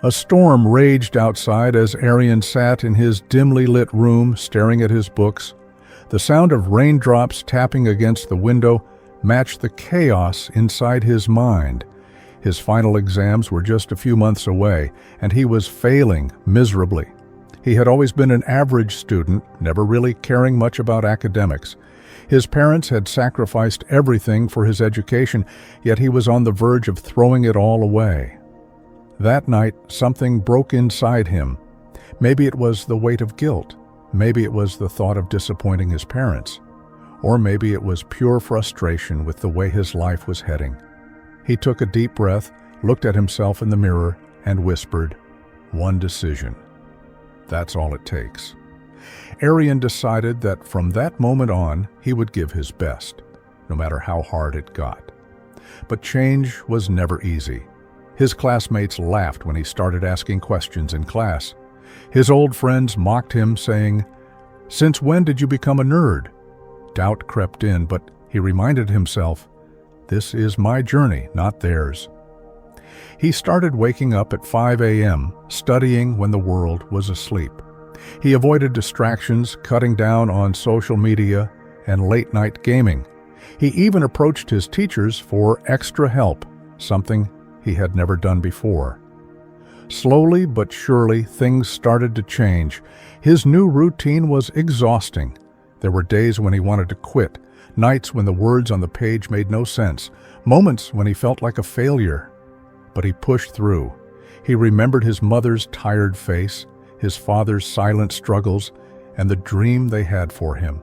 A storm raged outside as Aryan sat in his dimly lit room staring at his books. The sound of raindrops tapping against the window matched the chaos inside his mind. His final exams were just a few months away, and he was failing miserably. He had always been an average student, never really caring much about academics. His parents had sacrificed everything for his education, yet he was on the verge of throwing it all away. That night, something broke inside him. Maybe it was the weight of guilt. Maybe it was the thought of disappointing his parents. Or maybe it was pure frustration with the way his life was heading. He took a deep breath, looked at himself in the mirror, and whispered, "One decision. That's all it takes." Aryan decided that from that moment on, he would give his best, no matter how hard it got. But change was never easy. His classmates laughed when he started asking questions in class. His old friends mocked him, saying, "Since when did you become a nerd?" Doubt crept in, but he reminded himself, "This is my journey, not theirs." He started waking up at 5 a.m., studying when the world was asleep. He avoided distractions, cutting down on social media and late-night gaming. He even approached his teachers for extra help, something he had never done before. Slowly but surely, things started to change. His new routine was exhausting. There were days when he wanted to quit, nights when the words on the page made no sense, moments when he felt like a failure. But he pushed through. He remembered his mother's tired face, his father's silent struggles, and the dream they had for him.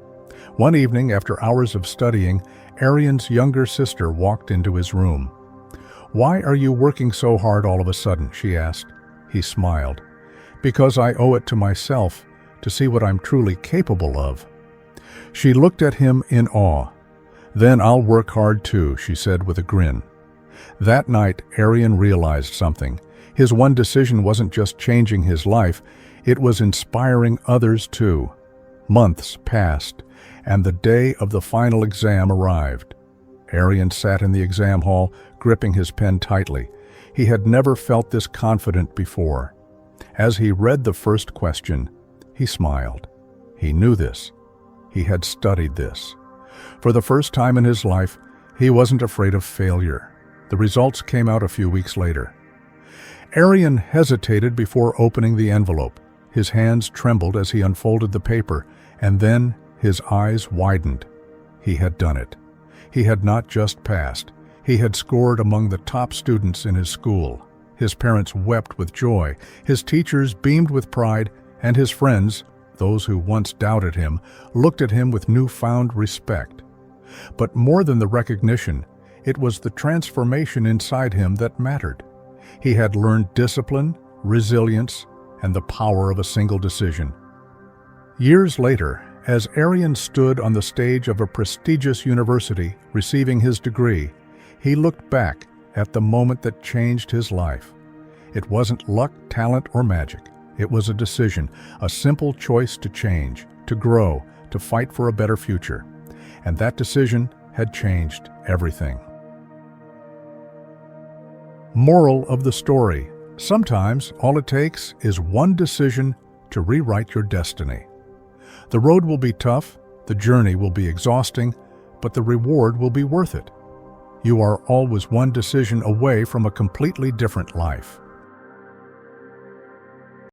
One evening, after hours of studying, Aryan's younger sister walked into his room. "Why are you working so hard all of a sudden?" she asked. He smiled. "Because I owe it to myself to see what I'm truly capable of." She looked at him in awe. "Then I'll work hard too," she said with a grin. That night, Aryan realized something. His one decision wasn't just changing his life, it was inspiring others too. Months passed, and the day of the final exam arrived. Aryan sat in the exam hall, gripping his pen tightly. He had never felt this confident before. As he read the first question, he smiled. He knew this. He had studied this. For the first time in his life, he wasn't afraid of failure. The results came out a few weeks later. Aryan hesitated before opening the envelope. His hands trembled as he unfolded the paper, and then his eyes widened. He had done it. He had not just passed. He had scored among the top students in his school. His parents wept with joy, his teachers beamed with pride, and his friends, those who once doubted him, looked at him with newfound respect. But more than the recognition, it was the transformation inside him that mattered. He had learned discipline, resilience, and the power of a single decision. Years later, as Aryan stood on the stage of a prestigious university receiving his degree, he looked back at the moment that changed his life. It wasn't luck, talent, or magic. It was a decision, a simple choice to change, to grow, to fight for a better future. And that decision had changed everything. Moral of the story: sometimes all it takes is one decision to rewrite your destiny. The road will be tough, the journey will be exhausting, but the reward will be worth it. You are always one decision away from a completely different life.